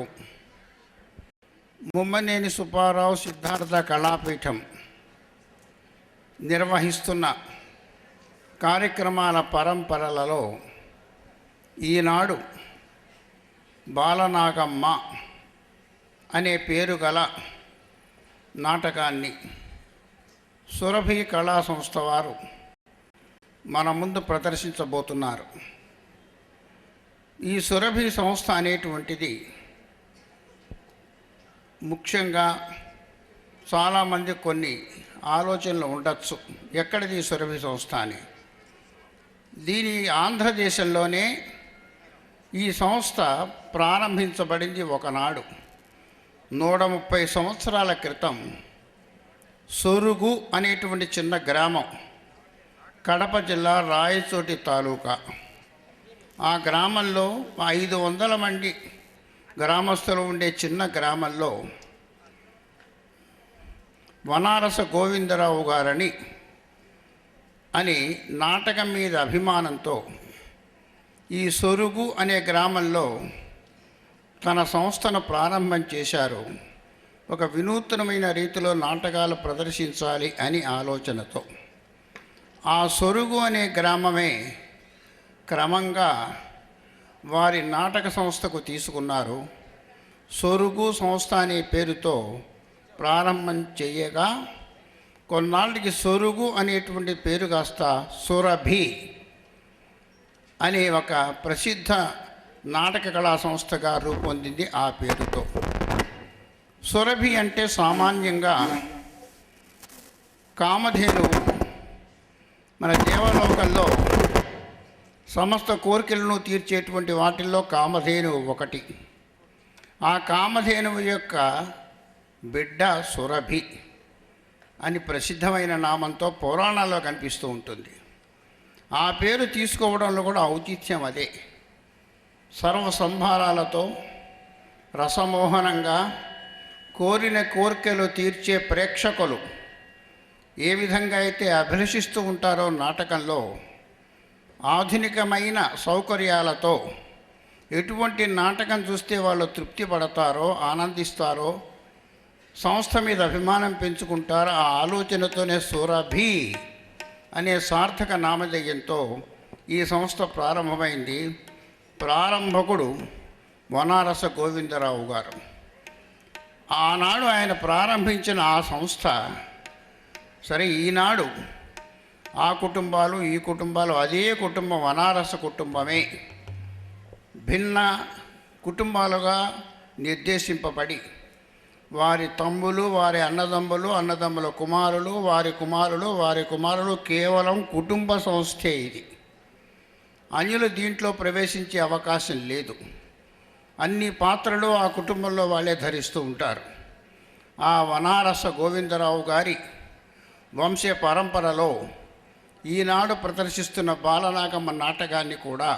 ప్రేక్షకులకు ముమ్మనేని సుబ్బారావు సిద్ధార్థ కళాపీఠం నిర్వహిస్తున్న కార్యక్రమాల పరంపరలలో ఈనాడు బాలనాగమ్మ అనే పేరు గల నాటకాన్ని సురభి కళా సంస్థ వారు మన ముందు ప్రదర్శించబోతున్నారు. ఈ సురభి సంస్థ అనేటువంటిది ముఖ్యంగా చాలామంది కొన్ని ఆలోచనలు ఉండొచ్చు, ఎక్కడిది ఈ సురభి సంస్థ అని. దీని ఆంధ్రదేశంలోనే ఈ సంస్థ ప్రారంభించబడింది ఒకనాడు 130 సంవత్సరాల క్రితం. సొరుగు అనేటువంటి చిన్న గ్రామం, కడప జిల్లా రాయచోటి తాలూకా. ఆ గ్రామంలో 500 మంది గ్రామస్తులు ఉండే చిన్న గ్రామంలో వనారస గోవిందరావు గారని నాటకం మీద అభిమానంతో ఈ సొరుగు అనే గ్రామంలో తన సంస్థను ప్రారంభం చేశారు. ఒక వినూత్నమైన రీతిలో నాటకాలు ప్రదర్శించాలి అని ఆలోచనతో ఆ సొరుగు అనే గ్రామమే క్రమంగా వారి నాటక సంస్థకు తీసుకున్నారు. సొరుగు సంస్థ అనే పేరుతో ప్రారంభం చేయగా కొన్నాళ్ళకి సొరుగు అనేటువంటి పేరు కాస్త సురభి అనే ఒక ప్రసిద్ధ నాటక కళా సంస్థగా రూపొందింది ఆ పేరుతో. సురభి అంటే సామాన్యంగా కామధేనువు. మన దేవలోకంలో సమస్త కోరికలను తీర్చేటువంటి వాటిల్లో కామధేనువు ఒకటి. ఆ కామధేనువు యొక్క బిడ్డ సురభి అని ప్రసిద్ధమైన నామంతో పురాణాల్లో కనిపిస్తూ ఉంటుంది. ఆ పేరు తీసుకోవడంలో కూడా ఔచిత్యం అదే. సర్వ సంభారాలతో రసమోహనంగా కోరిన కోరికలు తీర్చే ప్రేక్షకులు ఏ విధంగా అయితే అభిలషిస్తూ ఉంటారో నాటకంలో ఆధునికమైన సౌకర్యాలతో ఎటువంటి నాటకం చూస్తే వాళ్ళు తృప్తి పడతారో, ఆనందిస్తారో, సంస్థ మీద అభిమానం పెంచుకుంటారో, ఆ ఆలోచనతోనే సురభి అనే సార్థక నామధేయంతో ఈ సంస్థ ప్రారంభమైంది. ప్రారంభకుడు వనారస గోవిందరావు గారు. ఆనాడు ఆయన ప్రారంభించిన ఆ సంస్థ సరే ఈనాడు ఆ కుటుంబాలు ఈ కుటుంబాలు అదే కుటుంబం, వనారస కుటుంబమే భిన్న కుటుంబాలుగా నిర్దేశింపబడి వారి తమ్ములు, వారి అన్నదమ్ముల కుమారులు, వారి కుమారులు కేవలం కుటుంబ సంస్థే ఇది. అన్యులు దీంట్లో ప్రవేశించే అవకాశం లేదు. అన్ని పాత్రలు ఆ కుటుంబంలో వాళ్ళే ధరిస్తూ ఉంటారు. ఆ వనారస గోవిందరావు గారి వంశ పరంపరలో ఈనాడు ప్రదర్శిస్తున్న బాలనాగమ్మ నాటకాన్ని కూడా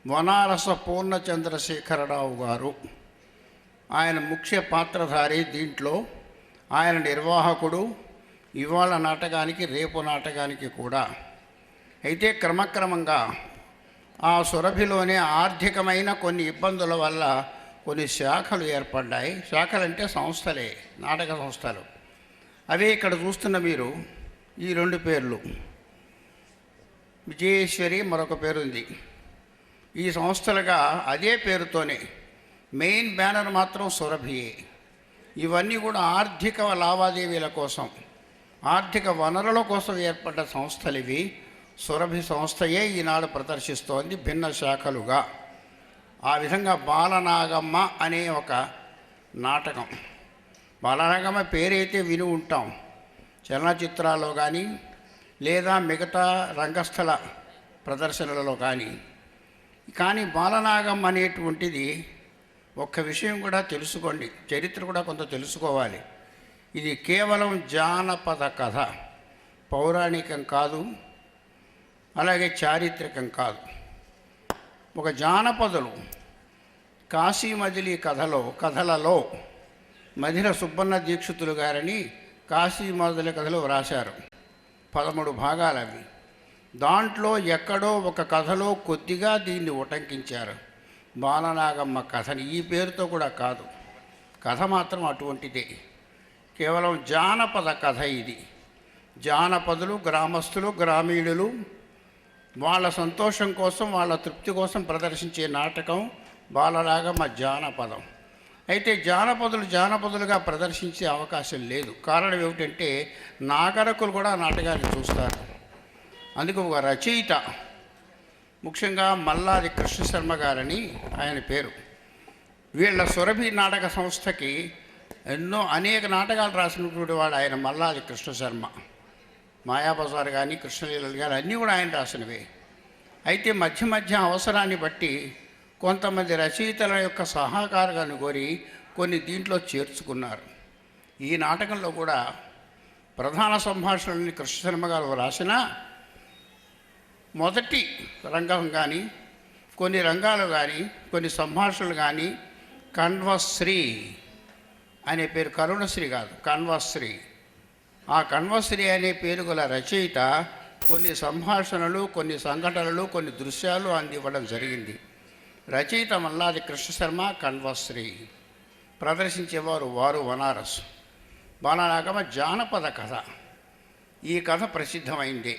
వనారస పూర్ణచంద్రశేఖరరావు గారు ఆయన ముఖ్య పాత్రధారి. దీంట్లో ఆయన నిర్వాహకుడు ఇవాళ నాటకానికి, రేపు నాటకానికి కూడా. అయితే క్రమక్రమంగా ఆ సురభిలోనే ఆర్థికమైన కొన్ని ఇబ్బందుల వల్ల కొన్ని శాఖలు ఏర్పడ్డాయి. శాఖలంటే సంస్థలే, నాటక సంస్థలు. అవే ఇక్కడ చూస్తున్న మీరు ఈ 2 పేర్లు, విజయేశ్వరి మరొక పేరుంది. ఈ సంస్థలుగా అదే పేరుతోనే మెయిన్ బ్యానర్ మాత్రం సురభియే. ఇవన్నీ కూడా ఆర్థిక లావాదేవీల కోసం, ఆర్థిక వనరుల కోసం ఏర్పడ్డ సంస్థలు ఇవి. సురభి సంస్థయే ఈనాడు ప్రదర్శిస్తోంది భిన్న శాఖలుగా. ఆ విధంగా బాలనాగమ్మ అనే ఒక నాటకం. బాలనాగమ్మ పేరైతే విని ఉంటాం చలనచిత్రాల్లో కానీ లేదా మిగతా రంగస్థల ప్రదర్శనలలో కానీ బాలనాగమ్మ అనేటువంటిది ఒక్క విషయం కూడా తెలుసుకోండి, చరిత్ర కూడా కొంత తెలుసుకోవాలి. ఇది కేవలం జానపద కథ, పౌరాణికం కాదు, అలాగే చారిత్రకం కాదు. ఒక జానపదులు కాశీ మజిలీ కథలలో మధిర సుబ్బన్న దీక్షితులు గారని కాశీ మజిలీ కథలు వ్రాశారు. 13 భాగాలు అవి. దాంట్లో ఎక్కడో ఒక కథలో కొద్దిగా దీన్ని ఉటంకించారు. బాలనాగమ్మ కథని. ఈ పేరుతో కూడా కాదు, కథ మాత్రం అటువంటిదే. కేవలం జానపద కథ ఇది. జానపదులు, గ్రామస్తులు, గ్రామీణులు వాళ్ళ సంతోషం కోసం, వాళ్ళ తృప్తి కోసం ప్రదర్శించే నాటకం బాలనాగమ్మ జానపదం. అయితే జానపదులుగా ప్రదర్శించే అవకాశం లేదు. కారణం ఏమిటంటే నాగరికులు కూడా ఆ నాటకాన్ని చూస్తారు. అందుకు ఒక రచయిత, ముఖ్యంగా మల్లాది కృష్ణశర్మ గారని ఆయన పేరు, వీళ్ళ సురభి నాటక సంస్థకి అనేక నాటకాలు రాసినటువంటి వాడు ఆయన మల్లాది కృష్ణశర్మ. మాయాబజార్ కానీ, కృష్ణలీలలు కానీ అన్నీ కూడా ఆయన రాసినవే. అయితే మధ్య అవసరాన్ని బట్టి కొంతమంది రచయితల యొక్క సహకారాన్ని కోరి కొన్ని దీంట్లో చేర్చుకున్నారు. ఈ నాటకంలో కూడా ప్రధాన సంభాషణని కృష్ణశర్మ గారు రాసిన మొదటి రంగం కానీ, కొన్ని రంగాలు కానీ, కొన్ని సంభాషణలు కానీ కణ్వశ్రీ అనే పేరు, కరుణశ్రీ కాదు, కణ్వశ్రీ. ఆ కణ్వశ్రీ అనే పేరు గల రచయిత కొన్ని సంభాషణలు, కొన్ని సంఘటనలు, కొన్ని దృశ్యాలు అందివ్వడం జరిగింది. రచయిత మల్లాది కృష్ణశర్మ, కణ్వశ్రీ. ప్రదర్శించేవారు వారు వనారస్. బాలనాగమ్మ జానపద కథ. ఈ కథ ప్రసిద్ధమైంది.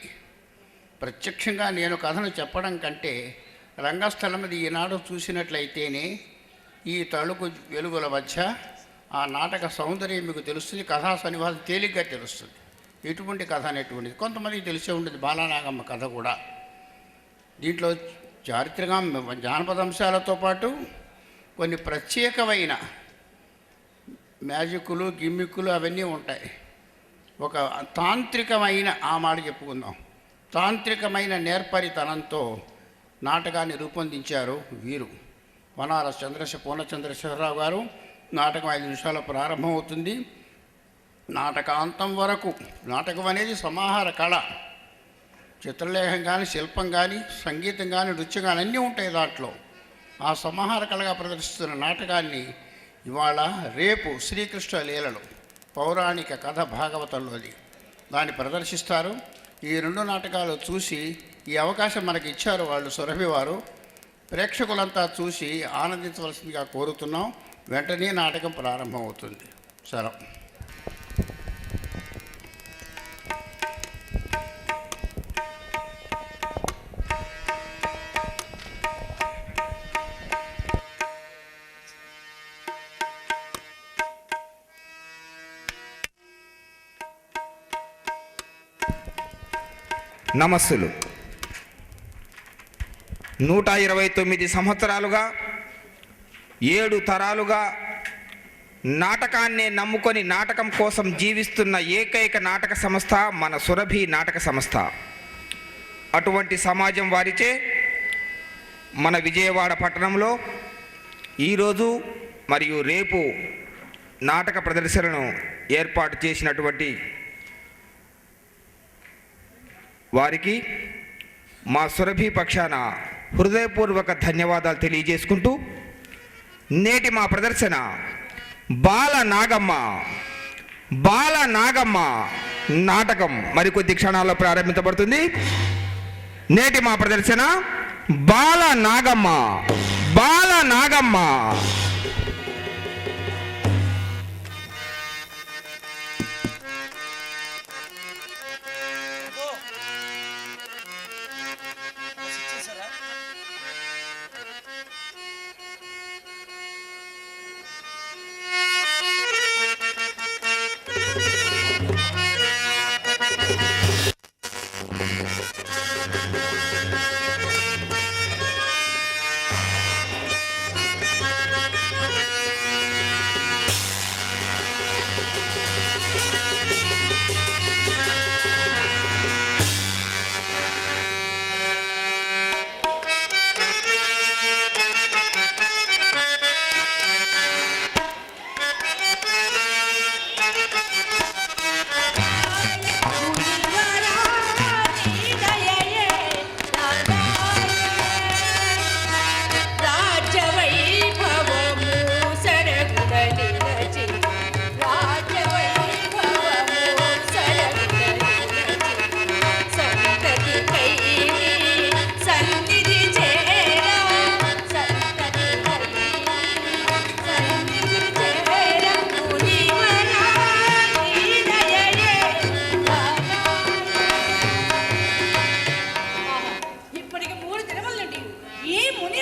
ప్రత్యక్షంగా నేను కథను చెప్పడం కంటే రంగస్థలం మీద ఈనాడు చూసినట్లయితేనే ఈ తళుకు వెలుగుల మధ్య ఆ నాటక సౌందర్యం మీకు తెలుస్తుంది, కథా సన్నివాసం తేలిగ్గా తెలుస్తుంది. ఎటువంటి కథ అనేటువంటిది కొంతమందికి తెలిసే ఉంటుంది. బాలనాగమ్మ కథ కూడా దీంట్లో చారిత్రక జానపద అంశాలతో పాటు కొన్ని ప్రత్యేకమైన మ్యాజిక్కులు, గిమ్మిక్కులు అవన్నీ ఉంటాయి. ఒక తాంత్రికమైన, ఆ మాట చెప్పుకుందాం, తాంత్రికమైన నేర్పరితనంతో నాటకాన్ని రూపొందించారు వీరు. వనారస్ పూర్ణచంద్రశేఖరరావు గారు. నాటకం 5 నిమిషాలు ప్రారంభమవుతుంది. నాటకాంతం వరకు. నాటకం అనేది సమాహార కళ. చిత్రలేఖం కానీ, శిల్పం కానీ, సంగీతం కానీ, నృత్యం కానీ అన్నీ ఉంటాయి దాంట్లో. ఆ సమాహార కళగా ప్రదర్శిస్తున్న నాటకాన్ని ఇవాళ రేపు శ్రీకృష్ణ లీలలు, పౌరాణిక కథ భాగవతంలోది, దాన్ని ప్రదర్శిస్తారు. ఈ 2 నాటకాలు చూసి ఈ అవకాశం మనకి ఇచ్చారు వాళ్ళు, సురభి వారు. ప్రేక్షకులంతా చూసి ఆనందించవలసిందిగా కోరుతున్నాం. వెంటనే నాటకం ప్రారంభమవుతుంది. సరే. నమస్సులు. 129 సంవత్సరాలుగా 7 తరాలుగా నాటకాన్నే నమ్ముకొని నాటకం కోసం జీవిస్తున్న ఏకైక నాటక సంస్థ మన సురభి నాటక సంస్థ. అటువంటి సమాజం వారిచే మన విజయవాడ పట్టణంలో ఈరోజు మరియు రేపు నాటక ప్రదర్శనను ఏర్పాటు చేసినటువంటి వారికి మా సురభి పక్షాన హృదయపూర్వక ధన్యవాదాలు తెలియజేసుకుంటూ, నేటి మా ప్రదర్శన బాలనాగమ్మ నాటకం మరికొద్ది క్షణాల్లో ప్రారంభించబడుతుంది. నేటి మా ప్రదర్శన బాలనాగమ్మ.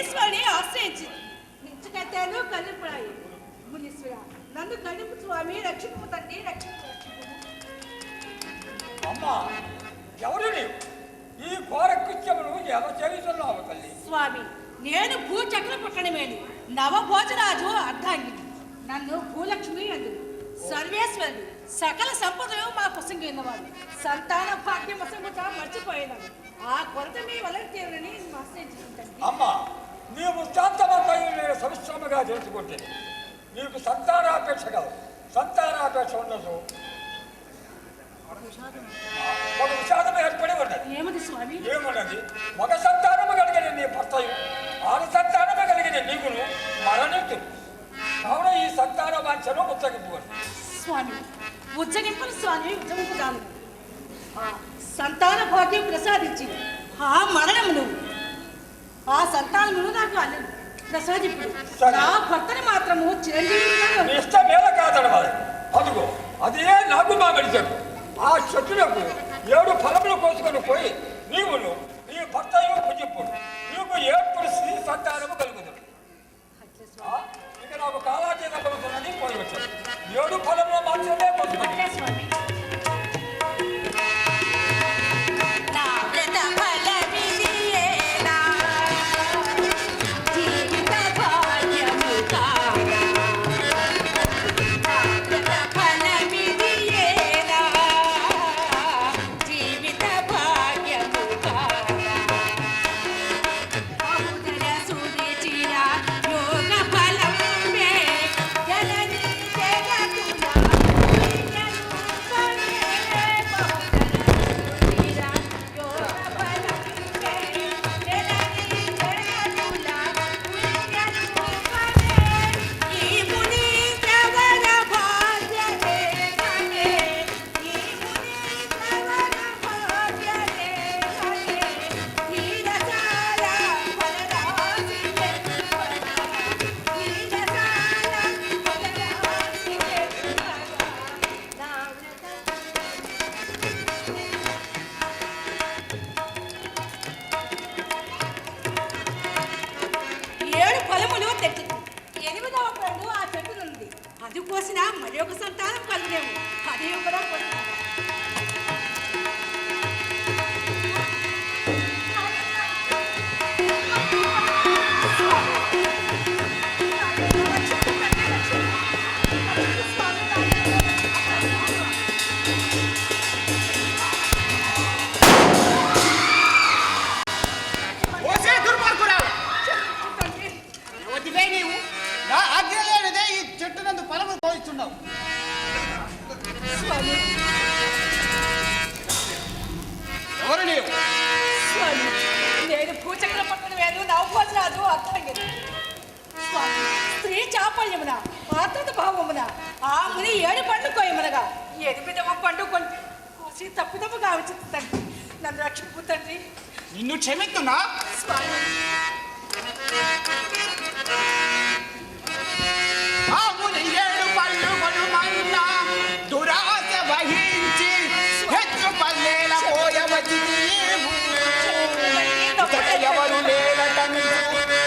మునీశ్వరుని ఆశ్రయించింది. నిత్యకైతేను కలిపడాయి. మునీశ్వర నన్ను కడుపు స్వామి రక్షింపు తండ్రి రక్షింపు. అమ్మా ఎవరు నీవు? ఈ ఘోర కృత్యమును ఎలా చేస్తున్నావు తల్లి? స్వామి నేను భూచక్ర పుట్టడమేను నవభోజరాజు అర్ధాంగిని. నన్ను భూలక్ష్మి అందు సర్వేశ్వరుడు సకల సంపదలు మా కుసంగినవాడు. సంతాన భాగ్యం అసంగుతా మర్చిపోయేదాను. ఆ కొరత మీ వల్ల తీరని ఆశ్రయించుకుంటాను. అమ్మా నీవు శాంతవంతయు నేను సవిశ్రమగా తెలుసుకుంటే నీకు సంతానాపేక్ష కాదు. సంతానాపేక్ష ఉండదు. ఒక విషాదం ఏర్పడి ఉన్నది. ఏమది స్వామి? ఏమున్నది? మగ సంతానము కలిగిన నీ భర్తయు ఆరు సంతానము కలిగిన నీకును మరణించు. కావున ఈ సంతాన వాంఛను ఉచ్చగింపబడి స్వామి ఉచ్చగింపులు స్వామి ఉచ్చగింపుదాను. సంతాన భాగ్యం ప్రసాదించి ఆ మరణమును ఆ సంతానమును నాకు అన్న ప్రసాదింపుడు. నా భర్తని మాత్రము చిరంజీవిగా నీ ఇష్టం మేల కాదనవాలి. అదిగో అదే నాకు మా గడిచాడు. ఆ చెట్టులకు 7 ఫలములు కోసుకొని పోయి నీవును నీ భర్తయు భుజిప్పుడు నీకు ఎప్పుడు స్త్రీ సంతానము కలుగుతుంది. ఇక నాకు కాలాతీత కలుగుతున్నది పోయి వచ్చాడు. 7 ఫలములు మాత్రమే కోసుకొని స్వామి అది కోసిన మరి ఒక సంతానం కలుగునేమో. అది కూడా నేను భూచక్ర పట్టణ వేరు నవభోజరాజు అర్థంగిని. స్త్రీ చాపల్యమున ఆత్మత భావమున ఆ ముని 7 పండు కోయమునగా 8వ పండు కోసి తప్పిదము కావచ్చు తండ్రి. నన్ను రక్షింపు తండ్రి. నిన్ను క్షమిస్తున్నా స్వామి. ఆముని 7 పళ్ళు కొనుమన్నా దురాశ వహించి హెచ్చు పల్లెల పోయవతి ఎవరు లేరటంచు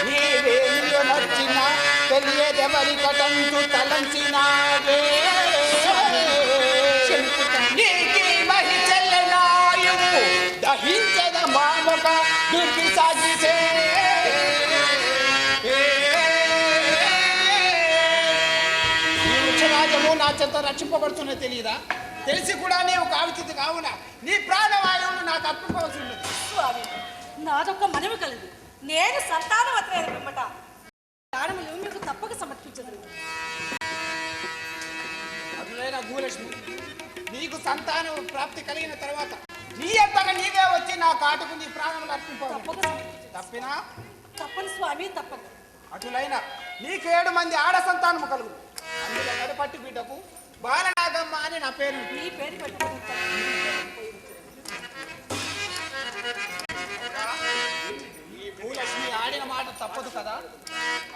నీవేమియో నచ్చిన తెలియదెవరి కటంచు తలంచినాడే నీకి మహి చెల్లెనాయువు దహించద మామక దుర్గి సాగితే ఈ వృక్షరాజము నా చెంత రక్షింపబడుతున్న తెలియదా? తెలిసి కూడా నీవు కావిచితి కావున నీ ప్రాణవాయువును నాకు అర్పింపవలసి ఉన్నది. స్వామి నాదొక్క మనవి కలదు. నేను సంతానవత్రైన పిమ్మట ప్రాణములు మీకు తప్పక సమర్పించదు. అదులైన భూలక్ష్మి నీకు సంతానం ప్రాప్తి కలిగిన తర్వాత నీ అంతగా నీవే వచ్చి నా కాటుకు నీ ప్రాణములు అర్పింపవు. తప్పక సమర్పించదు. తప్పినా తప్పని స్వామి తప్పదు. అటులైన నీకు 7 మంది ఆడ సంతానము కలుగు. అందులో నడిపట్టి బిడ్డకు బాలనాగమ్మ అని నా పేరు. నీ పేరు పెట్టుకుని ఈ భూలక్ష్మి ఆడిన మాట తప్పదు కదా.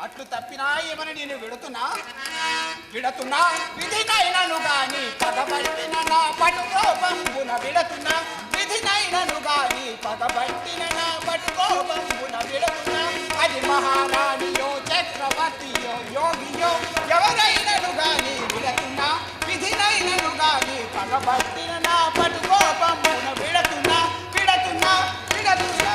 అట్లు తప్పినా ఏమని నేను విడుతున్నా విధినైనను గాని పగబట్టిన నా పటుకోపంబున విడుతున్నా విధినైనను గాని పగబట్టిన నా పటుకోపంబున విడుతున్నా అది మహా పట్టిన నా పటు కోపమున విడతున్నా విడతున్నా విడతున్నా.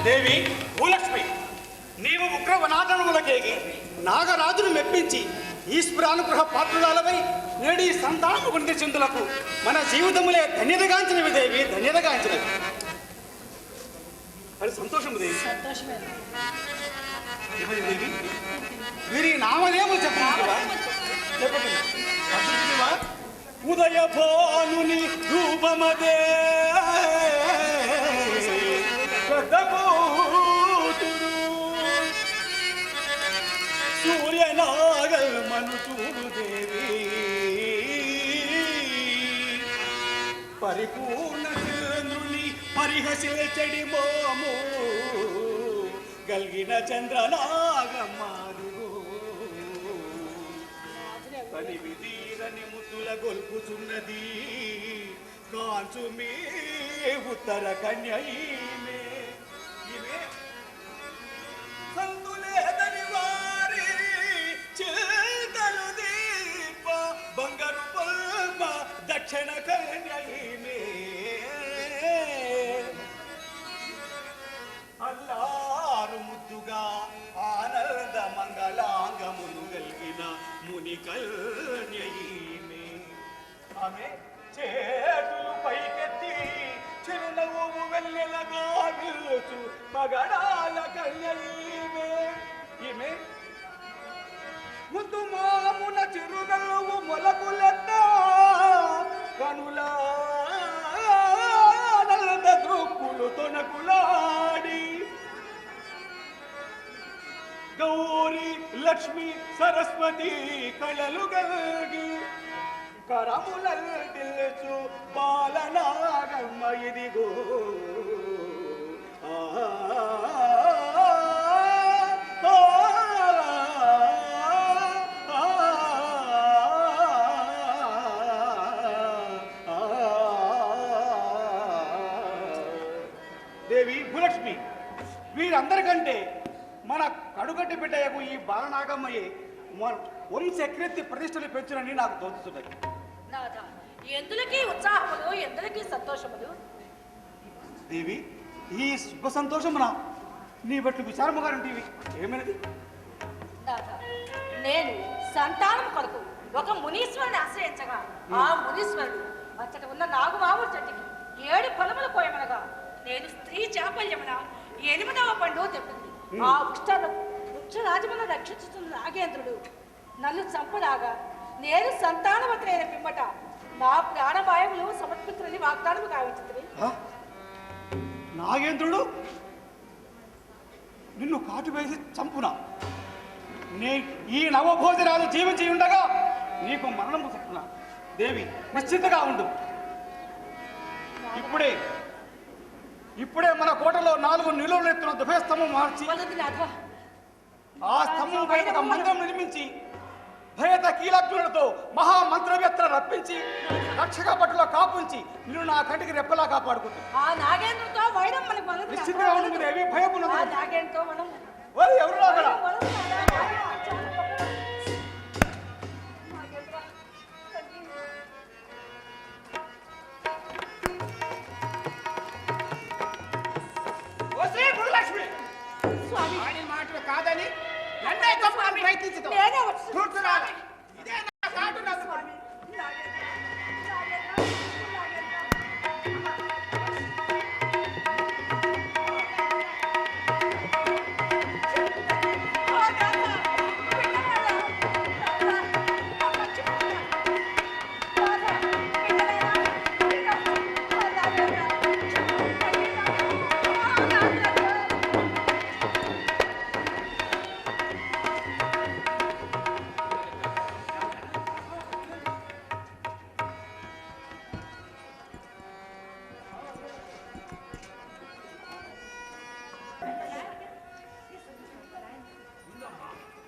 దేవి భూలక్ష్మి, నీవు ఉగ్రవనాదనములకేగి నాగరాజును మెప్పించి ఈశ్వరానుగ్రహ పాత్రురాలపై నేడి సంతానము గుండె చిందులకు మన జీవితములే ధన్యతగాంచినవి దేవి, ధన్యతగాంచినవి. అది సంతోషము దేవి. సంతోషమే. ఎవరి దేవి? వీరి నామదేవులు చెప్పమంటువా? చెప్పండి. ఉదయ భానుని రూపమదే సూర్యనాగల్ మనుచూడు దేవి పరిపూర్ణ చంద్రుని పరిహసించడి మోము గల్గిన చంద్రనాగమ్మాదిగో కలివి తీరని ముద్దుల గొల్పుచున్నది కాంచు మీ ఉత్తర కన్య ఈమె ఈమె సందులేదని వారి చేతలు దీప బంగారు పల్మ దక్షిణ కన్య ఈమె అల్లారు ముద్దుగా ఆనంద మంగళాంగమును గల్గిన ముని కన్య ఈమె ఆమె చేతులు పైకెత్తి చిరునవ్వు వెన్నెలగా నిలుచు మగడాల కన్య ఈమె ఈమె ముద్దు మామున చిరునవ్వు మొలకులెత్త కనుల నల్లద దృక్కులు తొనకులాడి గౌరీ లక్ష్మి సరస్వతి కళలు గల్గి కరములల్చు బాలనాగమ్మ ఇదిగో దేవి భూలక్ష్మి, వీరందరికంటే మన కడుగట్టి బిడ్డయకు ఈ బాలనాగమ్మయ్యే వంశకీర్తి ప్రతిష్టలు పెంచునని నాకు తోచుతున్నది. నాథ, ఎందులకి ఉత్సాహములు, ఎందులకి సంతోషములు? దేవి, ఈ శుభ సంతోషమున నీ బట్లు విచారముగా ఉంటేవి ఏమైనది? నాథ, నేను సంతానం కొరకు ఒక మునీశ్వరుని ఆశ్రయించగా ఆ మునీశ్వరుడు అచ్చట ఉన్న నాగుమావుల చెట్టుకి 7 ఫలములు పోయమనగా నేను స్త్రీ చాపల్యమున 8వ పండు తెప్పింది. ఆ వృక్షరాజమును రక్షించుతున్న నాగేంద్రుడు నన్ను చంపలాగా నేను సంతానవతులైన పిమ్మట నా ప్రాణవాయువులు సమర్పితులని వాగ్దానము కావించింది. నాగేంద్రుడు నిన్ను కాటు వేసి చంపునా? ఈ నవభోజనాలు జీవించి ఉండగా నీకు మరణము చెప్పునా? దేవి, నిశ్చింతగా ఉండు. ఇప్పుడే మన కోటలో 4 నిలువలు ఎత్తున దుభయ స్తంభం మార్చి ఆ స్తంభం పైన ఒక మందిరం నిర్మించి భయత కీలజ్ఞులతో మహామంత్రవేత్తలు రప్పించి రక్షక భటుల కాపుంచి నిన్ను నా కంటికి రెప్పలా కాపాడుకుంటుంది. ఆ నాగేంద్రతో వైరం మనకు మొదలు నిశ్చితంగా ఉండు దేవి, ఆ భయపున్నది. నాగేంద్రతో మనం ఓయ్ ఎవరు అక్కడ? ఓ శ్రీ గురులక్ష్మి, స్వామి వాడి మాటలు కాదని నన్నే చంపడానికి ప్రయత్నించుతావు. నేనే వచ్చి చూస్తున్నాను. ఇదే నా కాటు నసుకుని.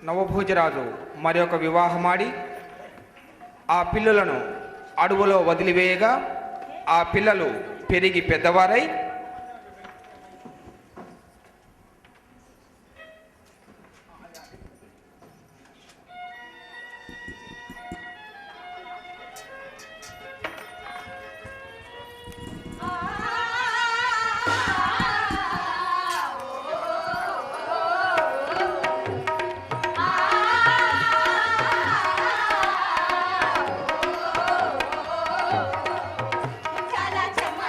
నవభోజరాజు మరి ఒక వివాహమాడి ఆ పిల్లలను అడవులో వదిలివేయగా ఆ పిల్లలు పెరిగి పెద్దవారై చాలా చెమ్మ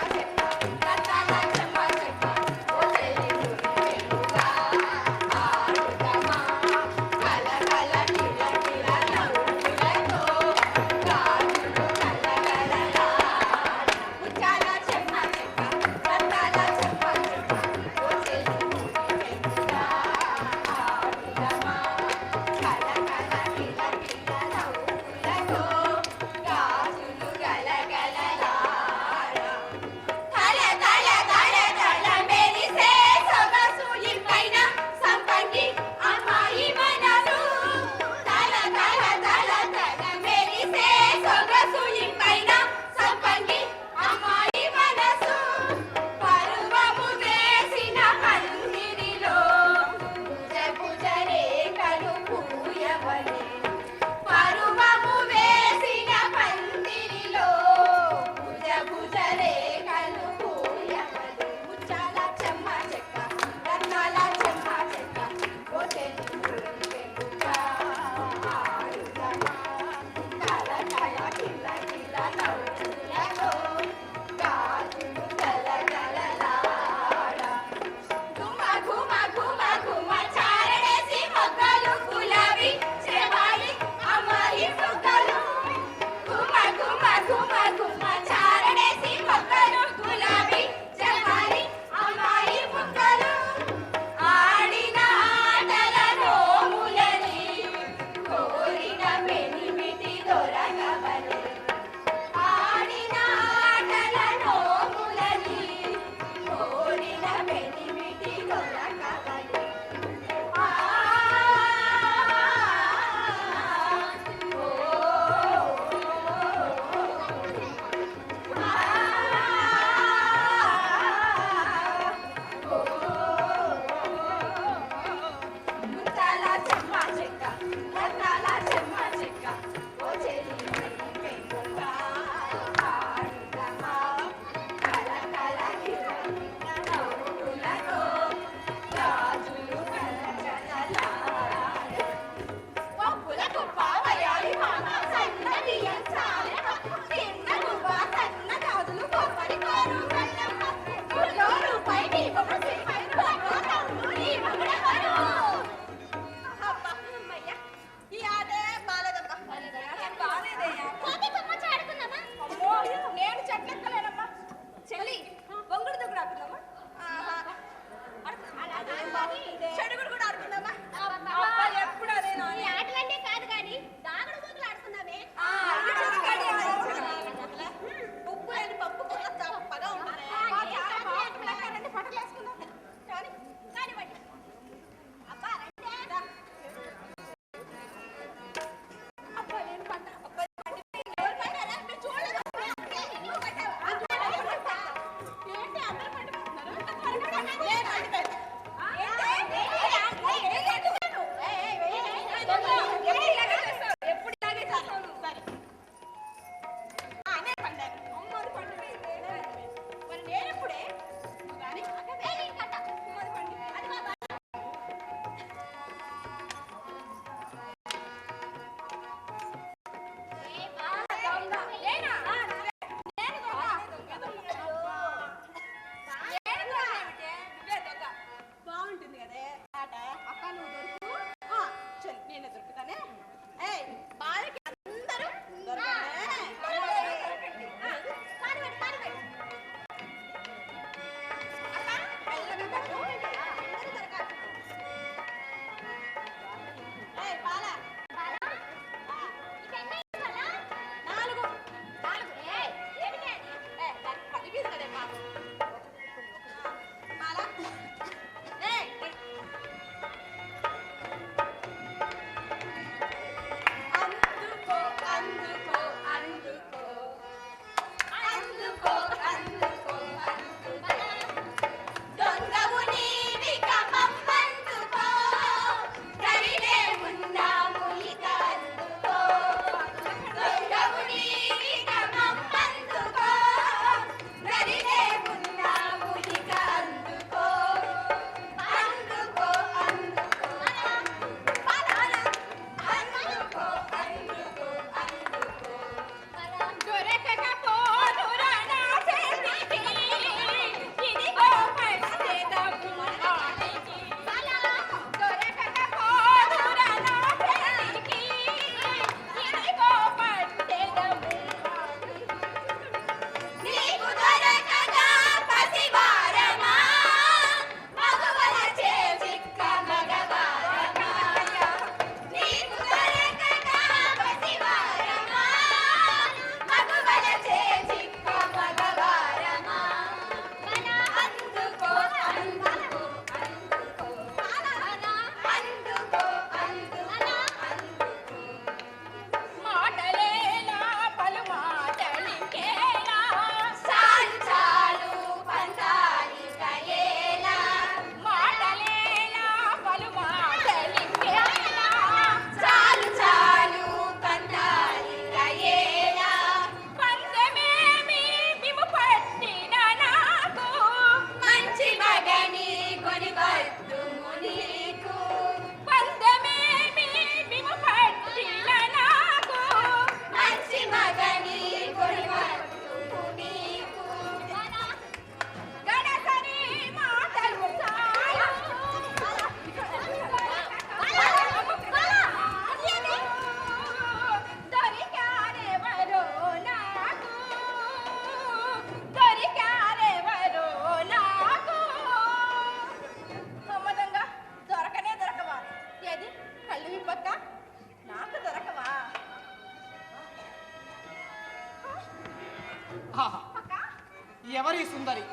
ఎవరి సుందరి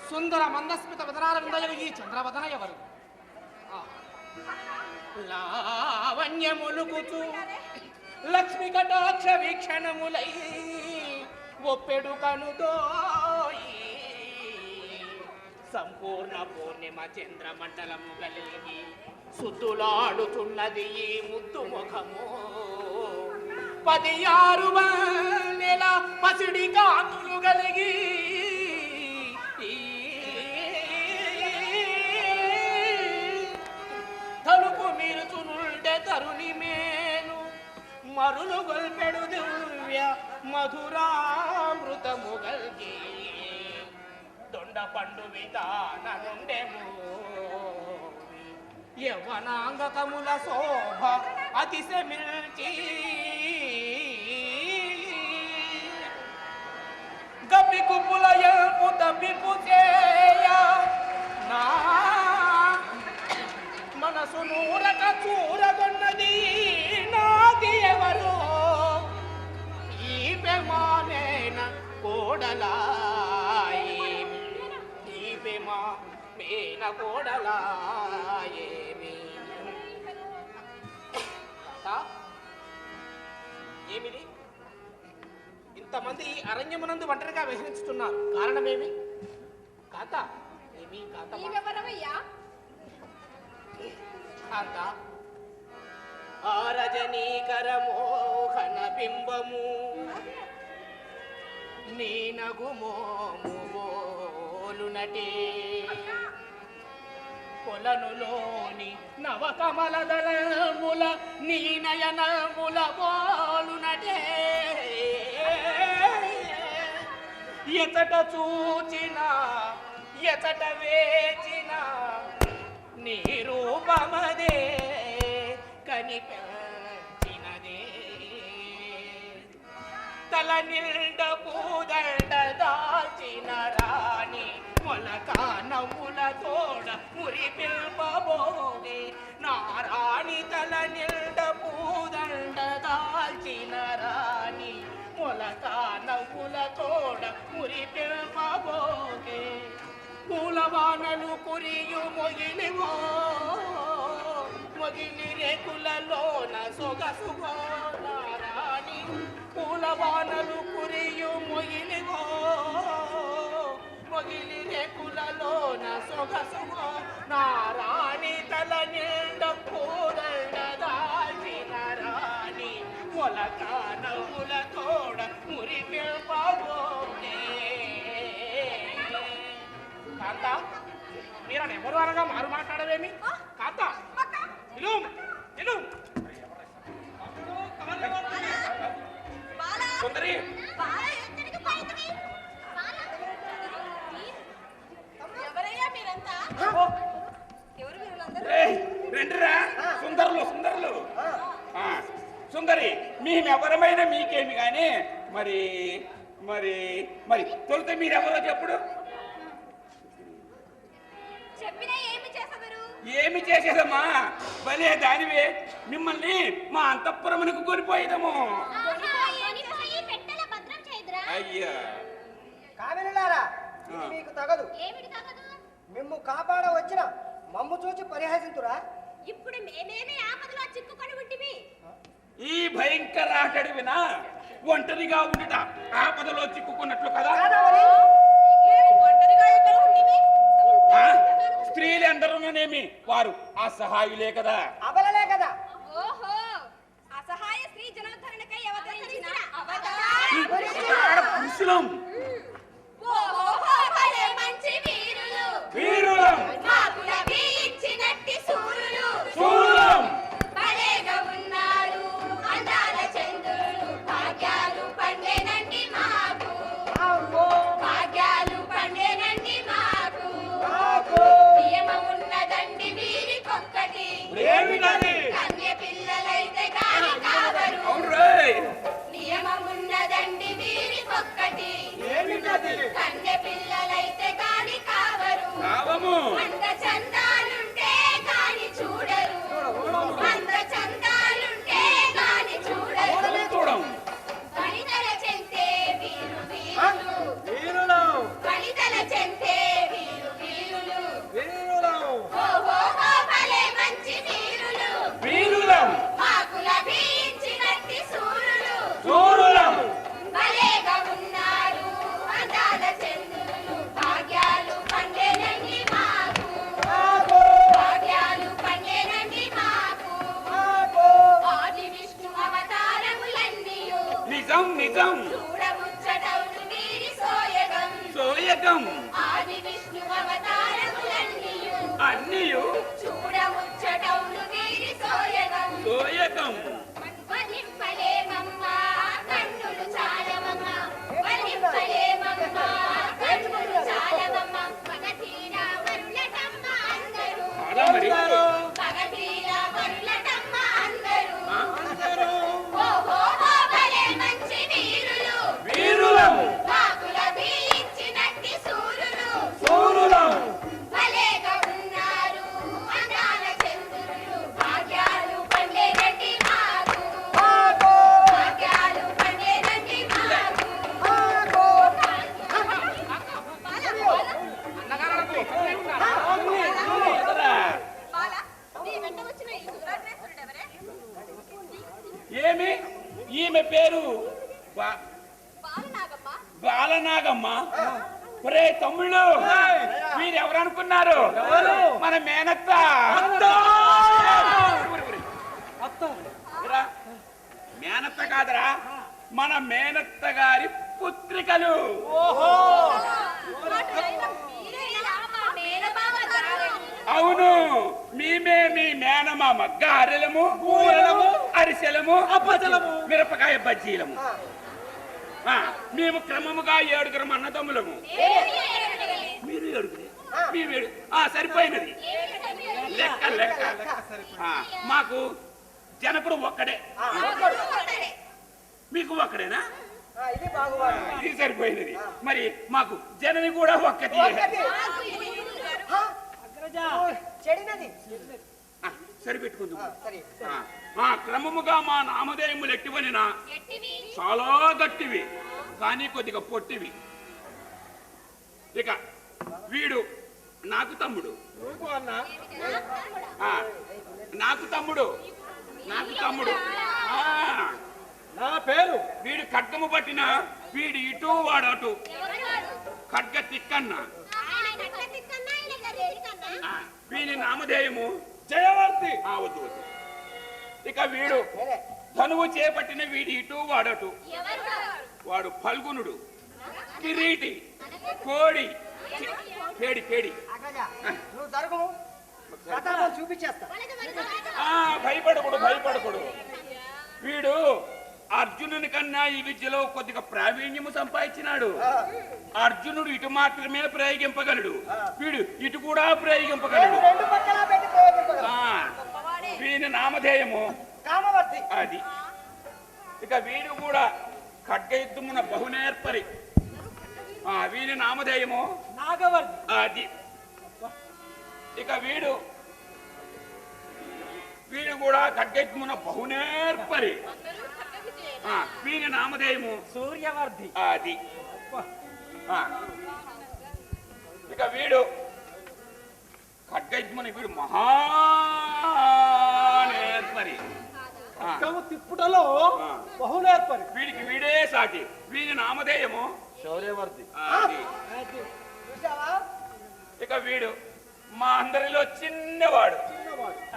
సుందర మందస్మిత వదనాల విందయు ఈ చంద్రవదన ఎవరు? లావణ్యములుగుచు లక్ష్మి కటాక్ష వీక్షణములై ఒప్పెడు కనుదోయి సంపూర్ణ పూర్ణిమ చంద్రమండలము కలిగి సుద్దులాడుచున్నది ఈ ముద్దు ముఖము 16 నెల పసిడి కాంతులు కలిగి తలుపు మీరుచునుండే తరుణి మేను మరులు గొల్పెడు దివ్య మధురామృతము గల్గి దొండ పండు విధాన నుండెము యవనాంగకముల శోభ అతిశమిల్చి గప్పి కుప్పుల ఎల్పు తప్పిపు చేయ నా మనసు నూరక చూరగొన్నది నాది ఎవరు ఈ బెమానేన కోడలాయేమి ఈ బెమా మేన కోడలాయేమి ఏమిది ఇంతమంది ఈ అరణ్యమునందు ఒంటరిగా విహరించుతున్నారు కారణమేమి? కాంత ఏమి కాంత కాంత ఆ రజనీకర మోహన బింబము నీ నగుమోము బోలునటే కొలనులోని నవకమల దళముల నీ నయనముల బోలునటే ఎతట చూచిన ఎతట వేచిన నీ రూపమదే కనిపించినదే తల నిండ పూదండ దాల్చిన రాణి మొలక నవ్వుల తోడ మురి పిల్పబోదే నారాణి తల నిండ పూదండ దాల్చిన రాణి మొలక నవ్వుల తోడ తోడ మురిపెల్పబోకే పూలవానలు కురియు మొగిలివో మొగిలి రేకులలోన సొగసుగో నారాణి పూలవానలు కురియు మొగిలివో మొగిలి రేకులలోన సొగసుగో నారాణి తల నిండ పూరణ దాల్చిన రాణి మొలక నవ్వుల తోడ మురిపెల్పబోకే కాంత మీరని ఎవరు అనగా మారు మాట్లాడవేమి కాంత ఇలు ఇలు సుందరి ఎవరయ్యా మీరంతా రెండురా సుందరులు సుందరులు సుందరి మేమెవరమైనా మీకేమి కానీ మరి మరి మరి తొలితే మీరెవరో చెప్పుడు. ఏమి చేసేదమ్మా భలే దానివే మిమ్మల్ని మా అంతఃపురమునకు కొనిపోయేదము. అయ్యా కావిలారా మీకు తగదు. మిమ్ము కాపాడ వచ్చిన మమ్ము చూచి పరిహసింతురా. ఇప్పుడు మేమేమే ఆపదలో చిక్కుకొని ఉంటిమి. ఈ భయంకర ఆటడి వినా ఒంటరిగా ఉండుట ఆపదలో చిక్కుకున్నట్లు కదా. ఒంటరిగా ఎక్కడ ఉంటిమి? స్త్రీలందరూనేమి వారు అసహాయులే కదా. అబలలే కదా. ఓహో అసహాయ స్త్రీ జనోద్ధరణకై అవతరించిన పురుషులం ఓహో భలే మంచి వీరులు వీరులం మాకు లభించినట్టి సూరులు శూలం భలేగా ఉన్నారు అందాల చంద్రులు భాగ్యాలు పండేనండి మాకు భాగ్యాలు పండేనండి మాకు నియమమున్నదండి వీరికొక్కటి ఏమిటది? కన్య పిల్లలైతే కాని కావరు నియమమున్నదండి వీరికొక్కటి కన్య పిల్లలైతే కాని కావరు అంద చందాలుంటే కాని చూడరు అంద చందాలుంటే కాని చూడరు వనితల చెంతే వీరు వీరులు వనితల చెంతే వీరు వీరులు ఓహో భలే మంచి వీరులు వీరులం మాకు లభించినట్టి సూరులు శూరులం భలేగా ఉన్నారు అందాల చంద్రులు భాగ్యాలు పండేనండి మాకు భాగ్యాలు పండేనండి మాకు ఆది విష్ణు అవతారములన్నీయు నిజం నిజం చూడముచ్చటవులు వీరి సోయగం సోయగం ఆది విష్ణు అవతారములన్నీయు అన్నియు చూడముచ్చటవులు వీరి సోయగం సోయగం వలింపలేమమ్మా కన్నులు చాలవమ్మ వలింపలేమమ్మ కన్నులు చాలవమ్మ మగధీర వరులటమ్మ అందరూ మగధీర వరులటమ్మ అందరూ ఓహో భలే మంచి వీరులు వీరులం మాకు లభించినట్టి సూరులు శూరులం భలేగా ఉన్నారు అందాల చంద్రులు భాగ్యాలు పండేనండి మాకు భాగ్యాలు పండేనండి మాకు ఏమి ఈమె పేరు బాలనాగమ్మ బాలనాగమ్మ. ఒరే తమ్ముళ్ళు మీరెవరనుకున్నారు? మన మేనత్త. రా. మేనత్త కాదురా మన మేనత్త గారి పుత్రికలు. అవును మేమే మీ మేనమామ గారెలము బూరెలము అరిసెలము అప్పచలము మిరపకాయ బజ్జీలము. మేము క్రమముగా 7 అన్నదమ్ములము. మీరు 7 మేము 7. సరిపోయినది లెక్క లెక్క లెక్క. మాకు జనకుడు ఒక్కడే. మీకు ఒక్కడేనా? ఇది సరిపోయినది. మరి మాకు జనని కూడా ఒక్కటి. సరిపెట్టుకుందాం. సరే క్రమముగా మా నామధేయములు ఎట్టివనినా చాలా గట్టివి, కానీ కొద్దిగా పొట్టివి. ఇక వీడు నాకు తమ్ముడు, నాకు తమ్ముడు, నాకు తమ్ముడు. నా పేరు వీడు ఖడ్గము పట్టిన వీడు ఇటు వాడు అటు. ఖడ్గ తిక్కన్న. వీని నామధేయము జయవర్తి. వద్దు వద్దు. ఇక వీడు ధనువు చేపట్టిన వీడి ఇటు వాడటు. వాడు ఫల్గునుడు, కిరీటి, కోడి, పేడి పేడి. నువ్వు జరుగు, ప్రతాపం చూపించేస్తా. భయపడకూడు భయపడకూడు. వీడు అర్జునుని కన్నా ఈ విద్యలో కొద్దిగా ప్రావీణ్యము సంపాదించినాడు. అర్జునుడు ఇటు మాత్రమే ప్రయోగింపగలడు, వీడు ఇటు కూడా ప్రయోగింపగలడు. రెండు పక్కల పెట్టి ప్రయోగింపగలడు. వీని నామధేయము కామవర్తి. అది. ఇక వీడు కూడా ఖడ్గయుద్ధమున బహునేర్పరి. వీని నామధేయము నాగవర్తి. అది. ఇక వీడు కూడా ఖడ్గయుద్ధమున బహునేర్పరి. వీని నామధేయము సూర్యవర్తి. అది. ఇక వీడు ఖడ్గయుద్ధమున వీడు మహానేర్పరి. తిప్పుటలో బహునేర్పరి. వీడికి వీడే సాటి. వీని నామధేయము శౌర్యవర్తి. చూసావా? ఇక వీడు మా అందరిలో చిన్నవాడు,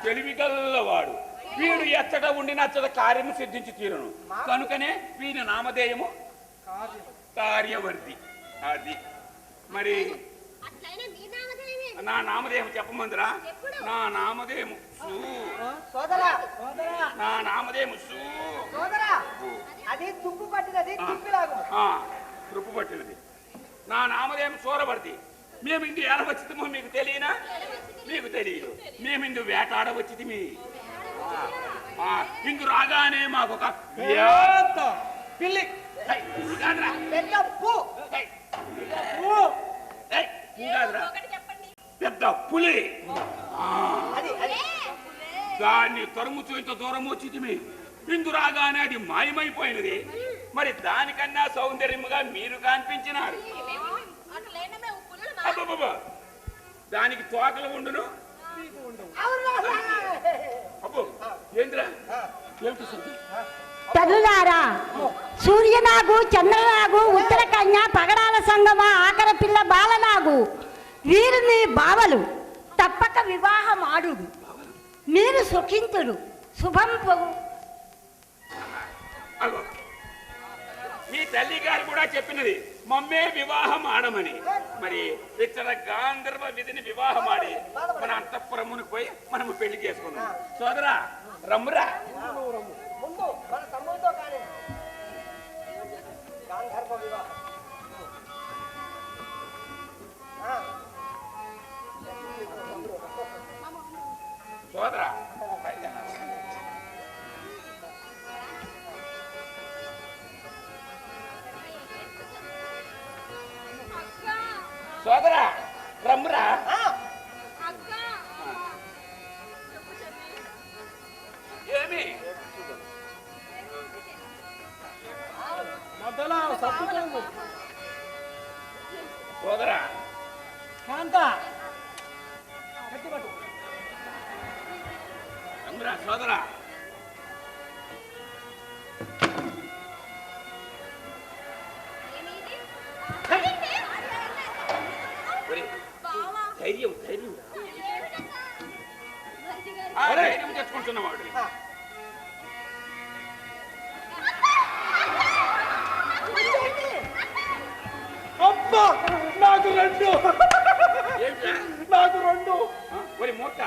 తెలివి గల్లవాడు. వీడు ఎచ్చట ఉండి నచ్చట కార్యము సిద్ధించి తీరును. కనుకనే వీని నామధేయము కార్యవర్తి. అది. మరి నా నామధేయం చెప్పమందిరా? నా నామధేయము సోదరా, నా నామధేయము సోదరా, అది తుప్పు పట్టినది, తుప్పిలాగు. తుప్పు పట్టినది. నా నామధేయం సూరవర్తి. మేము ఇందు ఎలా వచ్చితమో మీకు తెలియనా? మీకు తెలియదు. మేము ఇందు వేటాడ వచ్చితిమి. ఇందు రాగానే మాకు ఒక పిల్లి పెద్ద పూ. పెద్ద పులి. అది అది దాన్ని తరుముతూ ఇంత దూరం వచ్చితిమి. ఇందు రాగానే అది మాయమైపోయినది. మరి దానికన్నా సౌందర్యముగా మీరు కనిపించినారు. దానికి తోకలు ఉండును. అబ్బో ఏంద్రా ఏమిటి శబ్దం? తల్లులారా, సూర్యనాగు, చంద్రనాగు, ఉత్తర కన్య, పగడాల సంగమ, ఆకర పిల్ల బాలనాగు, వీరు నీ బావలు. తప్పక వివాహం ఆడుడు, మీరు సుఖింతుడు. శుభం పొగు. మీ తల్లి గారు కూడా చెప్పినది మమ్మే వివాహం ఆడమని. మరి ఇతర గాంధర్వ విధిని వివాహం ఆడి మన అంతఃపురమును పోయి మనము పెళ్లి చేసుకున్నాం. సోదరా రమ్మురా. ముందు మన తమ్ముడితో కానీ గాంధర్వ వివాహం. సోదరా సోదరా రమ్మురా. ఏమి మధ్యలో సత్తుకోంగు. సోదరా కాంత కట్టిపట్టు. రమ్మురా సోదరా. ధైర్యం ధైర్యం ధైర్యం తెచ్చుకుంటున్నవాడు. అబ్బా నాకు రెండు. ఏంటా నాకు రెండు. మరి మూట